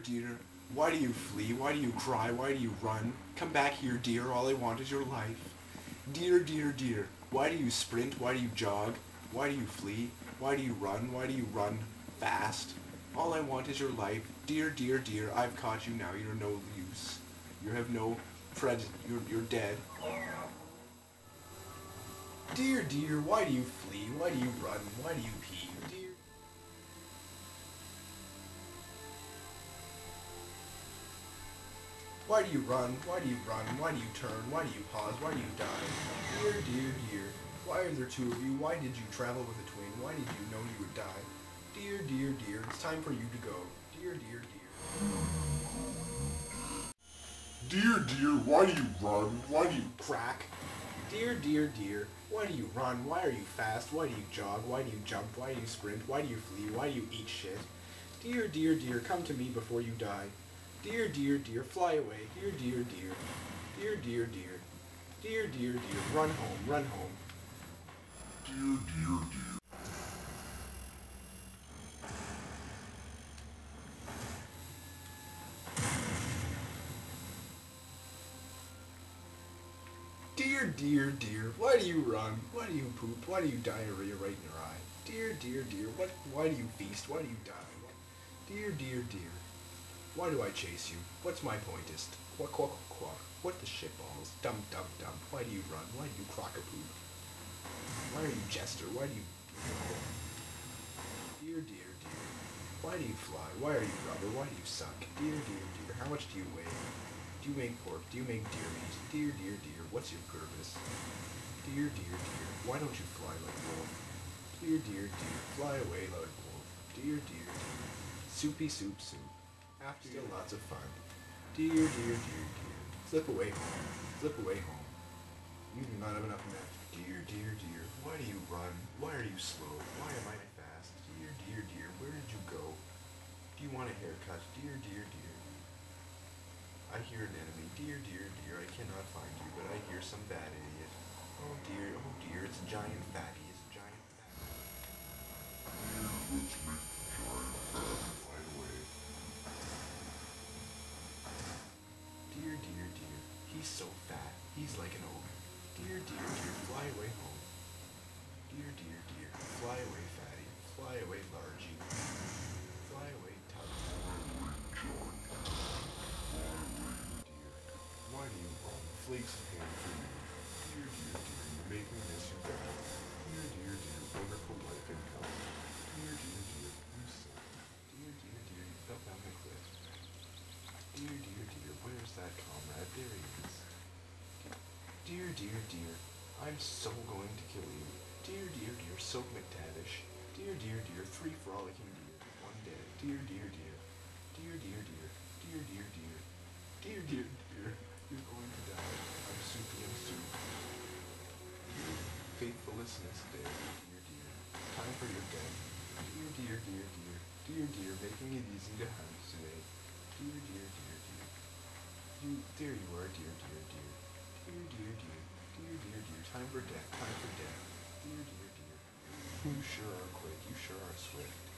dear, why do you flee? Why do you cry? Why do you run? Come back here, dear, all I want is your life. Dear, dear, dear, why do you sprint? Why do you jog? Why do you flee? Why do you run? Why do you run fast? All I want is your life. Dear, dear, dear, I've caught you now. You're no use. You have no you're dead. Dear, dear, why do you flee? Why do you run? Why do you pee? Dear. Why do you run? Why do you run? Why do you turn? Why do you pause? Why do you die? Dear, dear, dear, why are there two of you? Why did you travel with a twin? Why did you know you would die? Dear, dear, dear, it's time for you to go. Dear, dear, dear. Dear, dear, why do you run? Why do you Crack. Dear, dear, dear, why do you run? Why are you fast? Why do you jog? Why do you jump? Why do you sprint? Why do you flee? Why do you eat shit? Dear, dear, dear, come to me before you die. Dear, dear, dear, fly away. Dear, dear, dear. Dear, dear, dear. Dear, dear, dear, run home, run home. Dear, dear, dear. Dear, dear, dear, why do you run? Why do you poop? Why do you diarrhea right in your eye? Dear, dear, dear, why do you feast? Why do you die? Dear, dear, dear, why do I chase you? What's my pointist? Quack, quack, quack. What the shitballs? Dum, dum, dum. Why do you run? Why do you crock a poop? Why are you jester? Why do you... Dear, dear, dear, why do you fly? Why are you rubber? Why do you suck? Dear, dear, dear, how much do you weigh? Do you make pork? Do you make deer meat? Dear, dear, dear, what's your purpose? Dear, dear, dear, why don't you fly like wolf? Dear, dear, dear, fly away like wolf. Dear, dear, dear, soupy soup soup. After still lots of fun. Dear, dear, dear, dear, slip away home. Slip away home. You do not have enough men. Dear, dear, dear, why do you run? Why are you slow? Why am I fast? Dear, dear, dear, where did you go? Do you want a haircut? Dear, dear, dear. I hear an enemy. Dear, dear, dear, I cannot find you, but I hear some bad idiot. Oh dear, it's a giant fatty. It's a giant fatty. Dear, let's make the giant fatty fly away. Dear, dear, dear, he's so fat. He's like an ogre. Dear, dear, dear, fly away home. Dear, dear, dear, fly away fatty. Fly away largy. Fly away tub. Why do you run? Flakes of ham for you. Dear, dear, dear, you make me miss you bad. Dear, dear, dear, wonderful life and come. Dear, dear, dear, you suck. Dear, dear, dear, you fell down the cliff. Dear, dear, dear, where's that comrade? There he is. Dear, dear, dear, I'm so going to kill you. Dear, dear, dear, Soap McTavish. Dear, dear, dear, 3 frolicking deer, 1 dead. Dear, dear, dear. Dear, dear, dear. Dear, dear, dear. Dear, dear, dear. You're going to die. I'm soupy, I'm soup. Dear, faithful listeners dead. Dear, dear. Time for your death. Dear, dear, dear, dear. Dear, dear, making it easy to hunt today. Dear, dear, dear, dear. There you are, dear, dear, dear. Dear, dear, dear. Dear, dear, dear. Time for death. Time for death. Dear, dear, dear. You sure are quick. You sure are swift.